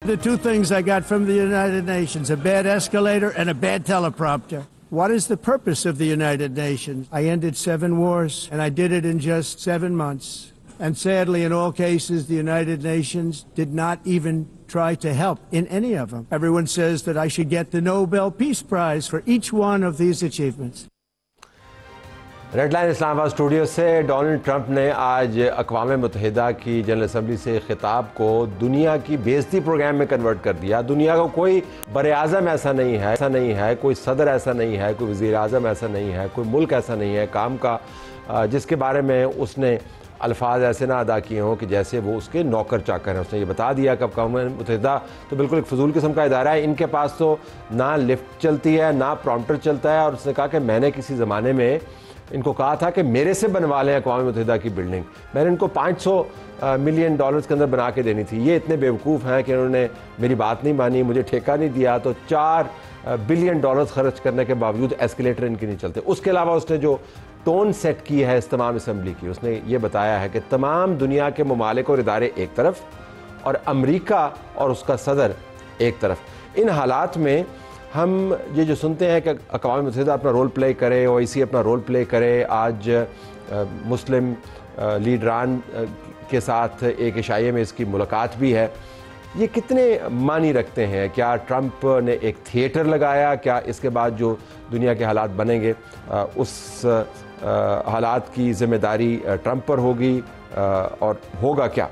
The two things I got from the United Nations, a bad escalator and a bad teleprompter. What is the purpose of the United Nations? I ended 7 wars, and I did it in just 7 months. And sadly, in all cases, the United Nations did not even try to help in any of them. Everyone says that I should get the Nobel Peace Prize for each one of these achievements. Red line Islamabad studio سے Donald Trump نے آج اقوام متحدہ کی general assembly سے خطاب کو دنیا کی بے عزتی پروگرام میں کنورٹ کر دیا. دنیا کا کوئی بر اعظم ایسا نہیں ہے, کوئی صدر ایسا نہیں ہے, کوئی وزیر اعظم ایسا نہیں ہے, کوئی ملک ایسا نہیں ہے کام کا جس کے بارے میں اس نے الفاظ ایسے نہ ادا کیے ہوں کہ جیسے وہ اس کے نوکر چاکر ہیں. اس نے یہ بتا دیا کہ اقوام متحدہ تو بالکل ایک فضول قسم کا ادارہ ہے, ان کے پاس تو نہ لفٹ چلتی ہے نہ پرومپٹر چلتا ہے. اور اس نے کہا کہ میں نے کسی زمانے میں ان کو کہا تھا کہ میرے سے بنوا لیں اقوام متحدہ کی بلڈنگ, میں نے ان کو $500 ملین کے اندر بنا کے دینی تھی. یہ اتنے بیوقوف ہیں کہ انہوں نے میری بات نہیں مانی, مجھے ٹھیکہ نہیں دیا, تو $4 بلین خرچ کرنے کے باوجود ایسکیلیٹر ان کے نہیں چلتے. اس کے علاوہ اس نے جو ٹون سیٹ کی ہے اس تمام اسمبلی کی, اس نے یہ بتایا ہے کہ تمام دنیا کے ممالک اور ادارے ایک طرف اور امریکہ اور اس کا صدر ایک طرف. ان حالات میں ہم یہ جو سنتے ہیں کہ اقوام متحدہ اپنا رول پلے کرے, OIC اپنا رول پلے کرے, آج مسلم لیڈران کے ساتھ ایک عشائیے میں اس کی ملاقات بھی ہے, یہ کتنے معنی رکھتے ہیں؟ کیا ٹرمپ نے ایک تھیٹر لگایا؟ کیا اس کے بعد جو دنیا کے حالات بنیں گے اس حالات کی ذمہ داری ٹرمپ پر ہوگی اور ہوگا کیا؟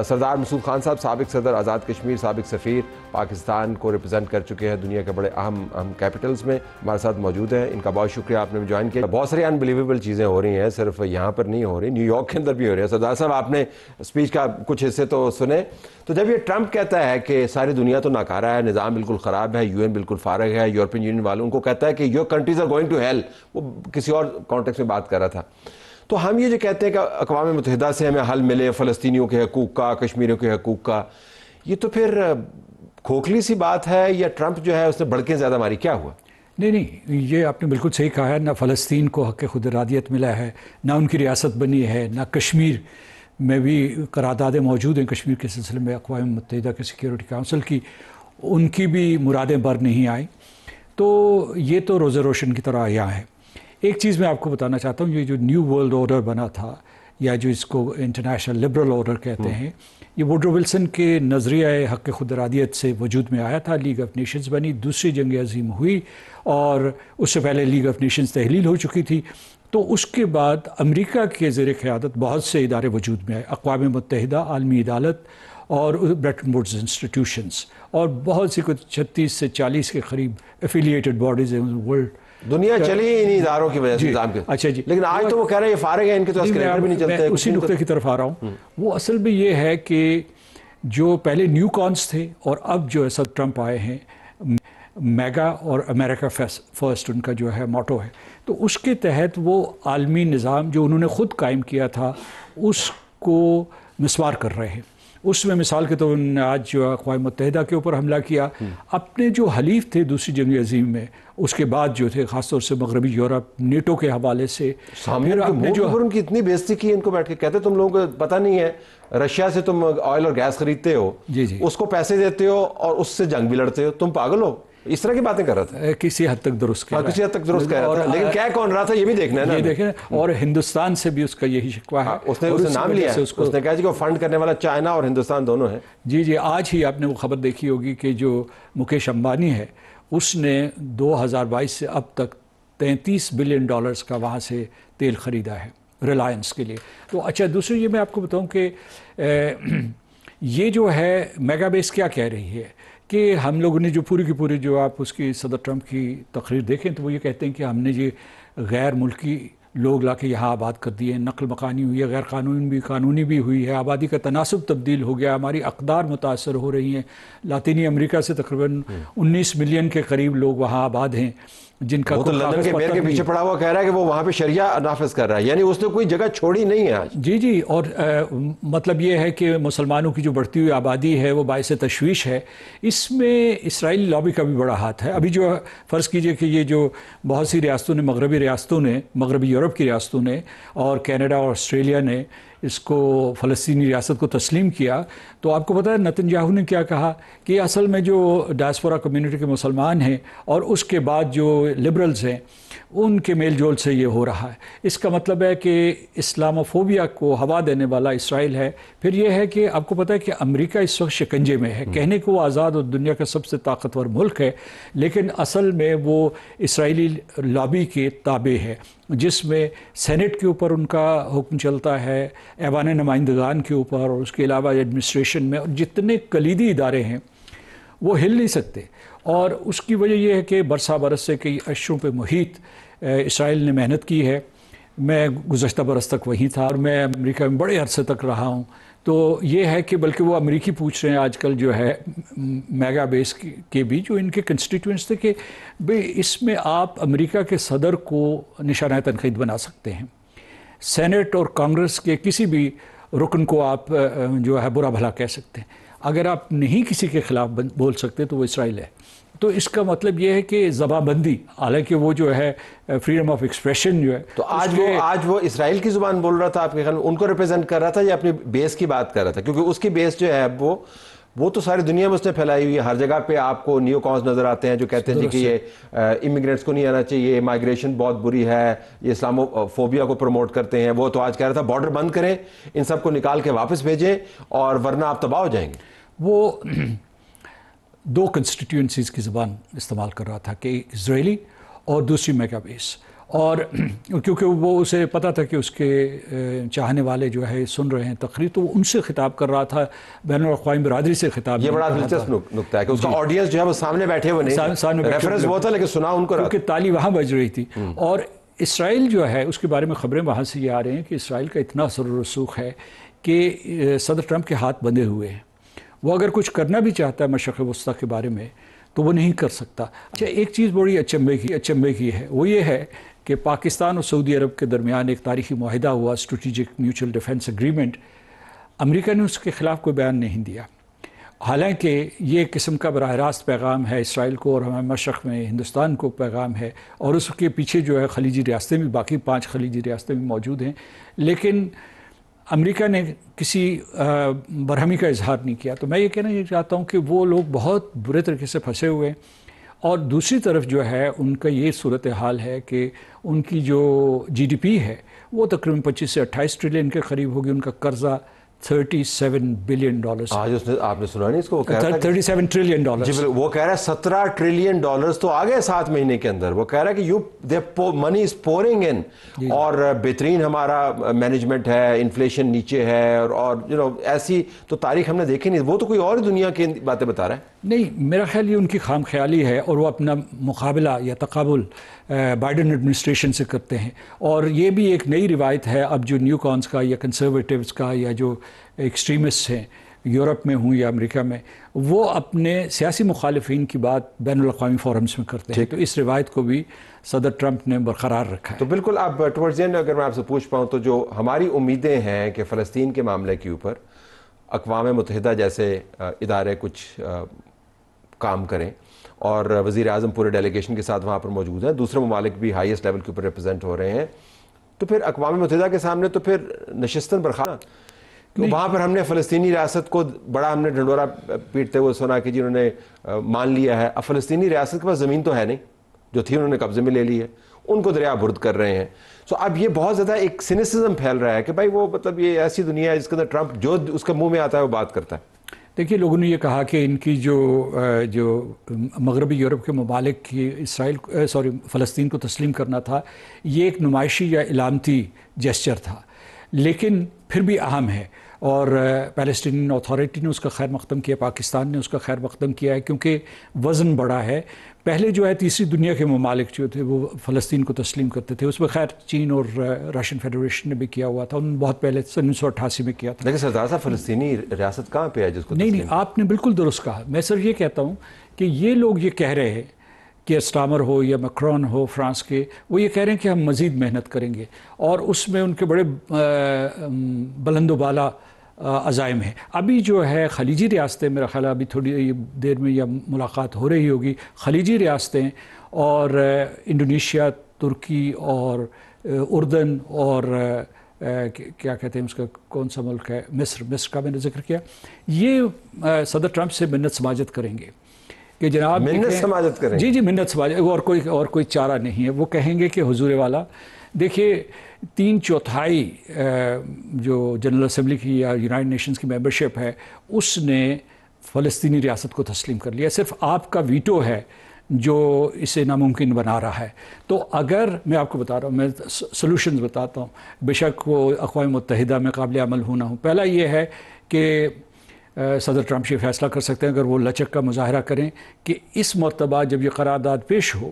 سردار مسعود خان صاحب سابق صدر, آزاد کشمیر صابق سفیر, پاکستان کو ریپرزینٹ کر چکے ہیں دنیا کے بڑے اہم کیپٹلز میں, ہمارے ساتھ موجود ہیں. ان کا بہت شکریہ, آپ نے جوائن کیا. بہت ساری انبلیویبل چیزیں ہو رہی ہیں, صرف یہاں پر نہیں ہو رہی, نیو یارک کے اندر بھی ہو رہی ہیں. سردار صاحب آپ نے اسپیچ کا کچھ حصے تو سنے, تو جب یہ ٹرمپ کہتا ہے کہ ساری دنیا تو ناکارہ ہے, نظام بالکل خراب ہے, UN بالکل فارغ ہے, یورپین یونین والوں ان کو کہتا ہے کہ your countries are going to hell, وہ کسی اور کانٹیکسٹ میں بات کر رہا تھا. تو ہم یہ جو کہتے ہیں کہ اقوام متحدہ سے ہمیں حل ملے فلسطینیوں کے حقوق کا, کشمیریوں کے حقوق کا, یہ تو پھر کھوکھلی سی بات ہے, یا ٹرمپ جو ہے اس نے بڑکیں زیادہ ماری؟ کیا ہوا؟ نہیں, یہ آپ نے بالکل صحیح کہا ہے. نہ فلسطین کو حق خود ارادیت ملا ہے, نہ ان کی ریاست بنی ہے, نہ کشمیر میں بھی قراردادیں موجود ہیں کشمیر کے سلسلے میں اقوام متحدہ کے سیکیورٹی کونسل کی, ان کی بھی مرادیں بر نہیں آئیں. تو یہ تو روز روشن کی طرح عیاں ہے. ایک چیز میں آپ کو بتانا چاہتا ہوں, یہ جو نیو ورلڈ آرڈر بنا تھا, یا جو اس کو انٹرنیشنل لبرل آرڈر کہتے ہیں, یہ ووڈرو ولسن کے نظریہ حق خود ارادیت سے وجود میں آیا تھا. لیگ آف نیشنز بنی, دوسری جنگ عظیم ہوئی, اور اس سے پہلے لیگ آف نیشنز تحلیل ہو چکی تھی. تو اس کے بعد امریکہ کے زیر قیادت بہت سے ادارے وجود میں آئے, اقوام متحدہ, عالمی عدالت اور برٹن ووڈز انسٹیٹیوشنز, اور بہت سی کچھ 36 سے 40 کے قریب ایفیلیٹڈ باڈیز ہیں ورلڈ. دنیا چلی انہی اداروں کی وجہ سے نظام کے. اچھا جی, لیکن آج تو وہ کہہ رہے ہیں یہ فارغ ہے, ان کے تو اسکیلیٹر بھی نہیں چلتے. میں اسی نقطے کی طرف آ رہا ہوں. وہ اصل میں یہ ہے کہ جو پہلے نیو کانس تھے اور اب جو ہے سب ٹرمپ آئے ہیں, میگا اور امریکہ فرسٹ ان کا جو ہے موٹو ہے, تو اس کے تحت وہ عالمی نظام جو انہوں نے خود قائم کیا تھا اس کو مسمار کر رہے ہیں. اس میں مثال کے طور پر آج جو اقوام متحدہ کے اوپر حملہ کیا, اپنے جو حلیف تھے دوسری جنگ عظیم میں, اس کے بعد جو تھے خاص طور سے مغربی یورپ, نیٹو کے حوالے سے ان کی اتنی بےزتی کی, ان کو بیٹھ کے کہتے تم لوگوں کو پتہ نہیں ہے رشیا سے تم آئل اور گیس خریدتے ہو, اس کو پیسے دیتے ہو اور اس سے جنگ بھی لڑتے ہو, تم پاگل ہو. اس طرح کی باتیں کر رہا تھا. کسی حد تک درست کسی حد تک درست کہہ رہا تھا, لیکن کیا کون رہا تھا یہ بھی دیکھنا ہے نا. یہ دیکھیں, اور ہندوستان سے بھی اس کا یہی شکوہ ہے. اس نے نام لیا ہے, اس نے کہا جی کہ فنڈ کرنے والا چائنا اور ہندوستان دونوں ہیں. جی, آج ہی آپ نے وہ خبر دیکھی ہوگی کہ جو مکیش امبانی ہے اس نے 2022 سے اب تک $33 بلین کا وہاں سے تیل خریدا ہے ریلائنس کے لیے. تو اچھا, دوسری یہ میں آپ کو بتاؤں کہ یہ جو ہے میگا بیس کیا کہہ رہی ہے کہ ہم لوگوں نے جو پوری کی پوری جو آپ اس کی صدر ٹرمپ کی تقریر دیکھیں تو وہ یہ کہتے ہیں کہ ہم نے یہ غیر ملکی لوگ لا کے یہاں آباد کر دیے, نقل مکانی ہوئی ہے, غیر قانونی بھی ہوئی ہے, آبادی کا تناسب تبدیل ہو گیا, ہماری اقدار متاثر ہو رہی ہیں. لاطینی امریکہ سے تقریباً 19 ملین کے قریب لوگ وہاں آباد ہیں, جن کا لندن کے میئر کے پیچھے پڑا ہوا کہہ رہا ہے کہ وہ وہاں پہ شریعہ نافذ کر رہا ہے, یعنی اس نے کوئی جگہ چھوڑی نہیں ہے آج. جی, اور مطلب یہ ہے کہ مسلمانوں کی جو بڑھتی ہوئی آبادی ہے وہ باعث تشویش ہے. اس میں اسرائیلی لابی کا بھی بڑا ہاتھ ہے. ابھی جو فرض کیجئے کہ یہ جو بہت سی ریاستوں نے, مغربی ریاستوں نے, مغربی یورپ کی ریاستوں نے اور کینیڈا اور آسٹریلیا نے اس کو فلسطینی ریاست کو تسلیم کیا، تو آپ کو پتہ ہے نتنیاہو نے کیا کہا کہ اصل میں جو ڈائسپورا کمیونٹی کے مسلمان ہیں اور اس کے بعد جو لبرلز ہیں ان کے میل جول سے یہ ہو رہا ہے. اس کا مطلب ہے کہ اسلاموفوبیا کو ہوا دینے والا اسرائیل ہے. پھر یہ ہے کہ آپ کو پتہ ہے کہ امریکہ اس وقت شکنجے میں ہے. کہنے کو وہ آزاد اور دنیا کا سب سے طاقتور ملک ہے، لیکن اصل میں وہ اسرائیلی لابی کے تابع ہے، جس میں سینٹ کے اوپر ان کا حکم چلتا ہے، ایوان نمائندگان کے اوپر، اور اس کے علاوہ ایڈمنسٹریشن میں، اور جتنے کلیدی ادارے ہیں وہ ہل نہیں سکتے. اور اس کی وجہ یہ ہے کہ برسا برس سے کئی اشروں پہ محیط اسرائیل نے محنت کی ہے. میں گزشتہ برس تک وہیں تھا اور میں امریکہ میں بڑے عرصے تک رہا ہوں. تو یہ ہے کہ بلکہ وہ امریکی پوچھ رہے ہیں آج کل جو ہے میگا بیس کے بھی جو ان کے کنسٹیٹوئنٹس تھے کہ بھئی اس میں آپ امریکہ کے صدر کو نشانہ تنقید بنا سکتے ہیں، سینٹ اور کانگریس کے کسی بھی رکن کو آپ جو ہے برا بھلا کہہ سکتے ہیں. اگر آپ نہیں کسی کے خلاف بول سکتے تو وہ اسرائیل ہے. تو اس کا مطلب یہ ہے کہ زبان بندی، حالانکہ وہ جو ہے فریڈم آف ایکسپریشن جو ہے، تو آج وہ اسرائیل کی زبان بول رہا تھا آپ کے خیال میں، ان کو ریپرزینٹ کر رہا تھا یا اپنی بیس کی بات کر رہا تھا؟ کیونکہ اس کی بیس جو ہے وہ تو ساری دنیا میں اس نے پھیلائی ہوئی ہے. ہر جگہ پہ آپ کو نیو کانز نظر آتے ہیں جو کہتے ہیں جی کہ یہ امیگرینٹس کو نہیں آنا چاہیے، مائیگریشن بہت بری ہے، یہ اسلاموفوبیا کو پروموٹ کرتے ہیں. وہ تو آج کہہ رہا تھا بارڈر بند کریں، ان سب کو نکال کے واپس بھیجیں اور ورنہ آپ تباہ ہو جائیں گے. وہ دو کنسٹیٹوئنسیز کی زبان استعمال کر رہا تھا کہ ایک اسرائیلی اور دوسری میگا بیس. اور کیونکہ وہ اسے پتہ تھا کہ اس کے چاہنے والے جو ہے سن رہے ہیں تقریر، تو وہ ان سے خطاب کر رہا تھا، بین الاقوامی برادری سے خطاب. یہ بڑا دلچسپ نکتہ ہے کہ اس کا آڈینس جو ہے وہ سامنے بیٹھے ہوئے نہیں، ریفرنس وہ تھا لیکن سنا ان کو رہا، کیونکہ تالی وہاں بج رہی تھی. اور اسرائیل جو ہے اس کے بارے میں خبریں وہاں سے یہ آ رہے ہیں کہ اسرائیل کا اتنا اثر و رسوخ ہے کہ صدر ٹرمپ کے ہاتھ بندھے ہوئے ہیں. وہ اگر کچھ کرنا بھی چاہتا ہے مشرق وسطیٰ کے بارے میں تو وہ نہیں کر سکتا. اچھا، ایک چیز بڑی اچنبے کی ہے، وہ یہ ہے کہ پاکستان اور سعودی عرب کے درمیان ایک تاریخی معاہدہ ہوا، اسٹریٹجک میوچل ڈیفنس ایگریمنٹ. امریکہ نے اس کے خلاف کوئی بیان نہیں دیا، حالانکہ یہ قسم کا براہ راست پیغام ہے اسرائیل کو اور ہمارے مشرق میں ہندوستان کو پیغام ہے. اور اس کے پیچھے جو ہے خلیجی ریاستیں بھی، باقی 5 خلیجی ریاستیں بھی موجود ہیں، لیکن امریکہ نے کسی برہمی کا اظہار نہیں کیا. تو میں یہ کہنا چاہتا ہوں کہ وہ لوگ بہت برے طریقے سے پھنسے ہوئے ہیں. اور دوسری طرف جو ہے ان کا یہ صورتحال ہے کہ ان کی جو جی ڈی پی ہے وہ تقریباً 25 سے 28 ٹریلین کے قریب ہوگی. ان کا قرضہ $37 بلین. آج اس نے، آپ نے سنا نہیں اس کو، وہ کہہ رہا ہے 37 ٹریلین ڈالر. جی وہ کہہ رہا ہے 17 ٹریلین ڈالرز تو آ گئے 7 مہینے کے اندر. وہ کہہ رہا ہے کہ منی از پورنگ ان، اور بہترین ہمارا مینجمنٹ ہے، انفلیشن نیچے ہے، اور ایسی تو تاریخ ہم نے دیکھی نہیں. وہ تو کوئی اور دنیا کی باتیں بتا رہا ہے. نہیں، میرا خیال یہ ان کی خام خیالی ہے، اور وہ اپنا مقابلہ یا تقابل بائیڈن ایڈمنسٹریشن سے کرتے ہیں. اور یہ بھی ایک نئی روایت ہے اب جو نیو کانز کا یا کنسرویٹیوز کا یا جو ایکسٹریمسٹ ہیں یورپ میں ہوں یا امریکہ میں، وہ اپنے سیاسی مخالفین کی بات بین الاقوامی فورمز میں کرتے ہیں. تو اس روایت کو بھی صدر ٹرمپ نے برقرار رکھا ہے. تو بالکل اب ٹورڈز اینڈ اگر میں آپ سے پوچھ پاؤں تو جو ہماری امیدیں ہیں کہ فلسطین کے معاملے کے اوپر اقوام متحدہ جیسے ادارے کچھ کام کریں، اور وزیر اعظم پورے ڈیلیگیشن کے ساتھ وہاں پر موجود ہیں، دوسرے ممالک بھی ہائیسٹ لیول کے اوپر ریپرزینٹ ہو رہے ہیں، تو پھر اقوام متحدہ کے سامنے تو پھر نشستن برخاست. وہاں پر ہم نے فلسطینی ریاست کو بڑا ہم نے ڈھنڈورا پیٹتے ہوئے سنا کہ جنہوں نے مان لیا ہے. اب فلسطینی ریاست کے پاس زمین تو ہے نہیں، جو تھی انہوں نے قبضے میں لے لی ہے، ان کو دریا برد کر رہے ہیں. سو اب یہ بہت زیادہ ایک سینسزم پھیل رہا ہے کہ بھائی وہ مطلب یہ ایسی دنیا ہے جس کے اندر ٹرمپ جو اس کے منہ میں آتا ہے وہ بات کرتا ہے. دیکھیے، لوگوں نے یہ کہا کہ ان کی جو مغربی یورپ کے ممالک کی فلسطین کو تسلیم کرنا تھا، یہ ایک نمائشی یا علامتی جیسچر تھا، لیکن پھر بھی اہم ہے. اور پیلسٹینین اتھارٹی نے اس کا خیر مقدم کیا، پاکستان نے اس کا خیر مقدم کیا ہے، کیونکہ وزن بڑا ہے. پہلے جو ہے تیسری دنیا کے ممالک جو تھے وہ فلسطین کو تسلیم کرتے تھے. اس میں خیر چین اور رشین فیڈریشن نے بھی کیا ہوا تھا، انہوں نے بہت پہلے 1988 میں کیا تھا. لیکن سردار صاحب فلسطینی ریاست کہاں پہ ہے جس کو نہیں، آپ نے بالکل درست کہا. میں صرف یہ کہتا ہوں کہ یہ لوگ یہ کہہ رہے ہیں کہ اسٹامر ہو یا میکرون ہو فرانس کے، وہ یہ کہہ رہے ہیں کہ ہم مزید محنت کریں گے، اور اس میں ان کے بڑے بلند و بالا عزائم ہیں. ابھی جو ہے خلیجی ریاستیں، میرا خیال ہے ابھی تھوڑی دیر میں یا ملاقات ہو رہی ہوگی، خلیجی ریاستیں اور انڈونیشیا، ترکی اور اردن اور کیا کہتے ہیں اس کا کون سا ملک ہے، مصر کا میں نے ذکر کیا، یہ صدر ٹرمپ سے منت سماجت کریں گے کہ جناب منت سماجت کریں گے. جی منت سماجت، اور کوئی چارہ نہیں ہے. وہ کہیں گے کہ حضور والا دیکھیے 3/4 جو جنرل اسمبلی کی یا یونائٹڈ نیشنز کی ممبرشپ ہے اس نے فلسطینی ریاست کو تسلیم کر لیا، صرف آپ کا ویٹو ہے جو اسے ناممکن بنا رہا ہے. تو اگر میں آپ کو بتا رہا ہوں، میں سلوشنز بتاتا ہوں، بے شک وہ اقوام متحدہ میں قابل عمل ہونا ہوں. پہلا یہ ہے کہ صدر ٹرمپ یہ فیصلہ کر سکتے ہیں اگر وہ لچک کا مظاہرہ کریں کہ اس مرتبہ جب یہ قرارداد پیش ہو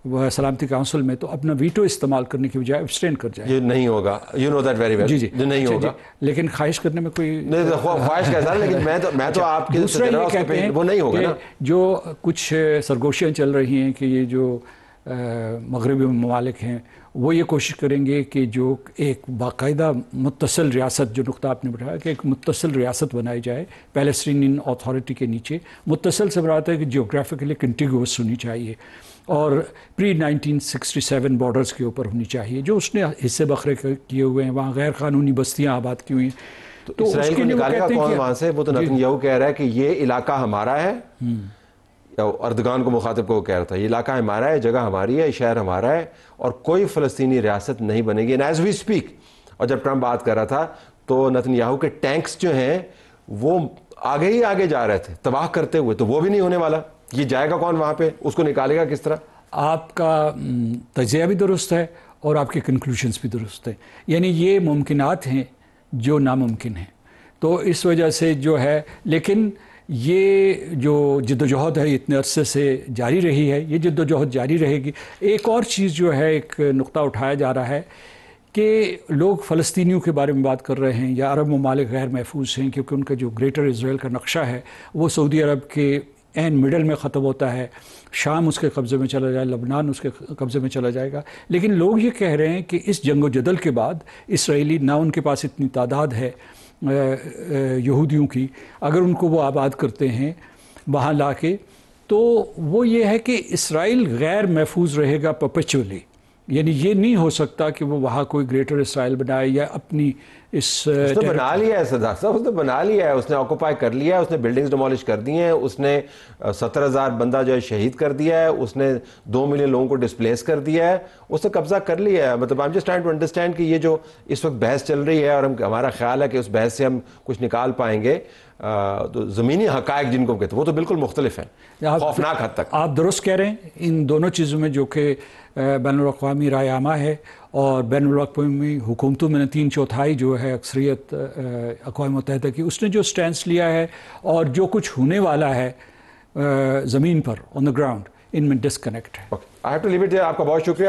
وہ سلامتی کونسل میں تو اپنا ویٹو استعمال کرنے کی بجائے ابسٹین کر جائے. یہ نہیں ہوگا، you know that very well. جی نہیں ہوگا. لیکن خواہش کرنے میں کوئی خواہش کیسا، لیکن میں تو آپ کے دوسرا یہ کہتے ہیں وہ نہیں ہوگا نا. جو کچھ سرگوشیاں چل رہی ہیں کہ یہ جو مغربی ممالک ہیں وہ یہ کوشش کریں گے کہ جو ایک باقاعدہ متصل ریاست، جو نقطہ آپ نے بتایا کہ ایک متصل ریاست بنائی جائے پیلسٹینین اتھارٹی کے نیچے. متصل سے مراد ہے کہ جیوگرافیکلی کنٹیگوس ہونی چاہیے اور پری 1967 بارڈرز کے اوپر ہونی چاہیے. جو اس نے حصے بکھرے کیے ہوئے ہیں، وہاں غیر قانونی بستیاں آباد کی ہوئی ہیں. تو اسرائیل کو نکالے گا کون وہاں سے؟ وہ تو نتن یاہو کہہ رہا ہے کہ یہ علاقہ ہمارا ہے. اردگان کو مخاطب کو وہ کہہ رہا تھا یہ علاقہ ہمارا ہے، جگہ ہماری ہے، شہر ہمارا ہے اور کوئی فلسطینی ریاست نہیں بنے گی. As we speak. اور جب ٹرمپ بات کر رہا تھا تو نتن یاہو کے ٹینکس جو ہیں وہ آگے ہی آگے جا رہے تھے تباہ کرتے ہوئے. تو وہ بھی نہیں ہونے والا. یہ جائے گا کون وہاں پہ؟ اس کو نکالے گا کس طرح؟ آپ کا تجزیہ بھی درست ہے اور آپ کے کنکلوژنز بھی درست ہیں. یعنی یہ ممکنات ہیں جو ناممکن ہیں. تو اس وجہ سے جو ہے، لیکن یہ جو جد و جہد ہے اتنے عرصے سے جاری رہی ہے، یہ جد و جہد جاری رہے گی. ایک اور چیز جو ہے، ایک نقطہ اٹھایا جا رہا ہے کہ لوگ فلسطینیوں کے بارے میں بات کر رہے ہیں یا عرب ممالک غیر محفوظ ہیں کیونکہ ان کا جو گریٹر اسرائیل کا نقشہ ہے وہ سعودی عرب کے این مڈل میں ختم ہوتا ہے، شام اس کے قبضے میں چلا جائے، لبنان اس کے قبضے میں چلا جائے گا. لیکن لوگ یہ کہہ رہے ہیں کہ اس جنگ و جدل کے بعد اسرائیلی نہ ان کے پاس اتنی تعداد ہے یہودیوں کی، اگر ان کو وہ آباد کرتے ہیں وہاں لا کے تو وہ یہ ہے کہ اسرائیل غیر محفوظ رہے گا پرپیچولی. یعنی یہ نہیں ہو سکتا کہ وہ وہاں کوئی گریٹر اسرائیل بنائے یا اپنی اس نے بنا لیا ہے. صدارت صاحب اس نے بنا لیا ہے، اس نے آکوپائی کر لیا ہے، اس نے بلڈنگز ڈیمولش کر دی ہیں، اس نے 70,000 بندہ جو ہے شہید کر دیا ہے، اس نے 2 ملین لوگوں کو ڈسپلیس کر دیا ہے، اس نے قبضہ کر لیا ہے. مطلب I'm just trying to understand کہ یہ جو اس وقت بحث چل رہی ہے اور ہمارا خیال ہے کہ اس بحث سے ہم کچھ نکال پائیں گے، تو زمینی حقائق جن کو کہتے ہیں وہ تو بالکل مختلف ہیں، خوفناک حد تک. آپ درست کہہ رہے ہیں. ان دونوں چیزوں میں جو کہ بین الاقوامی رائے عامہ ہے اور بین الاقوامی حکومتوں میں 3/4 جو ہے اکثریت اقوام متحدہ کی، اس نے جو سٹینس لیا ہے اور جو کچھ ہونے والا ہے زمین پر آن دا گراؤنڈ، ان میں ڈسکنیکٹ ہے. I have to leave it. آپ کا بہت شکریہ.